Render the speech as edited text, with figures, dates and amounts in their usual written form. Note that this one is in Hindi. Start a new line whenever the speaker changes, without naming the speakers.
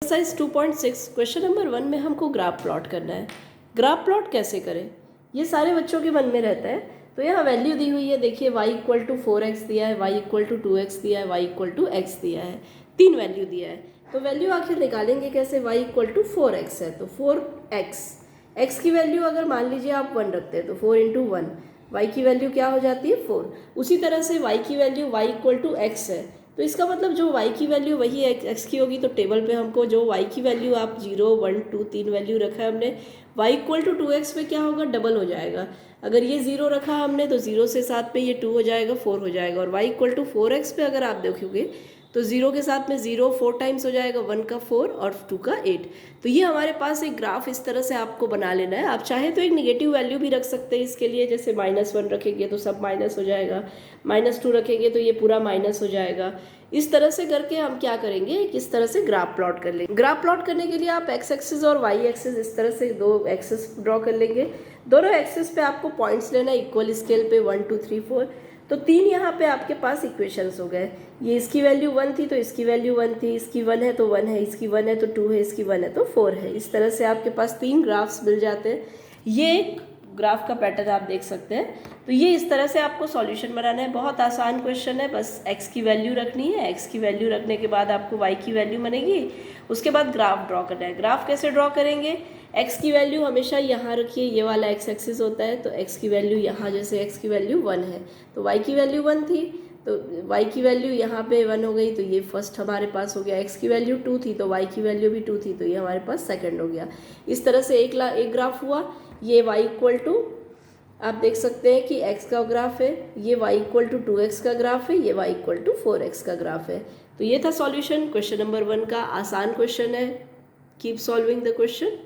एक्सरसाइज 2.6 क्वेश्चन नंबर 1 में हमको ग्राफ प्लॉट करना है। ग्राफ प्लॉट कैसे करें, ये सारे बच्चों के मन में रहता है। तो यहाँ वैल्यू दी हुई है, देखिए y इक्वल टू 4x दिया है, y इक्वल टू 2x दिया है, y इक्वल टू x दिया है, 3 वैल्यू दिया है। तो वैल्यू आखिर निकालेंगे कैसे, y इक्वल टू 4x है तो 4x, x की वैल्यू अगर मान लीजिए आप 1 रखते हैं तो 4 इंटू 1, y की वैल्यू क्या हो जाती है 4। उसी तरह से y की value y equal to x है, तो इसका मतलब जो y की वैल्यू वही x की होगी। तो टेबल पे हमको जो y की वैल्यू आप 0 1 2 3 वैल्यू रखा है हमने, y इक्वल टू 2x पे क्या होगा, डबल हो जाएगा। अगर ये 0 रखा हमने तो 0 से 7 पे ये 2 हो जाएगा, 4 हो जाएगा। और y इक्वल टू 4x पे अगर आप देखोगे तो 0 के साथ में 0 4 टाइम्स हो जाएगा, 1 का 4 और 2 का 8। तो ये हमारे पास एक ग्राफ इस तरह से आपको बना लेना है। आप चाहे तो एक नेगेटिव वैल्यू भी रख सकते हैं इसके लिए, जैसे -1 रखेंगे तो सब माइनस हो जाएगा, -2 रखेंगे तो ये पूरा माइनस हो जाएगा। इस तरह से करके हम क्या करेंगे, किस तरह से ग्राफ प्लॉट कर लेंगे। ग्राफ प्लॉट करने के लिए आप x एक्सिस और y एक्सिस इस तरह से दो एक्सिस ड्रॉ कर लेंगे। दोनों एक्सिस पे आपको पॉइंट्स लेना है इक्वल स्केल पे, 1 2 3 4। तो 3 यहाँ पे आपके पास इक्वेशंस हो गए। ये इसकी वैल्यू 1 थी तो इसकी वैल्यू 1 थी, इसकी 1 है तो 1 है, इसकी 1 है तो 2 है, इसकी 1 है तो 4 है। इस तरह से आपके पास 3 ग्राफ्स मिल जाते हैं। ये एक ग्राफ का पैटर्न आप देख सकते हैं। तो ये इस तरह से आपको सॉल्यूशन बनाना है। बहुत आसान क्वेश्चन है, बस x की वैल्यू रखनी है। x की वैल्यू रखने के बाद आपको y की वैल्यू बनेगी, उसके बाद ग्राफ ड्रॉ करना है। ग्राफ कैसे ड्रॉ करेंगे, x की वैल्यू हमेशा यहाँ रखिए, ये वाला x एक्सिस होता है तो x की वैल्यू यहाँ, जैसे x की वैल्यू 1 है तो y की वैल्यू 1 थी तो y की वैल्यू यहाँ पे 1 हो गई, तो ये फर्स्ट हमारे पास हो गया। x की वैल्यू 2 थी तो y की वैल्यू भी 2 थी तो ये हमारे पास सेकंड हो गया। इस तरह से एक ग्राफ हुआ। ये y इक्वल टू, आप देख सकते हैं कि x का ग्राफ है, ये y इक्वल टू 2x का ग्राफ है, ये y इक्वल टू 4x का ग्राफ है। तो ये था सॉल्यूशन क्वेश्चन नंबर 1 का। आसान क्वेश्चन है, कीप सॉल्विंग द क्वेश्चन।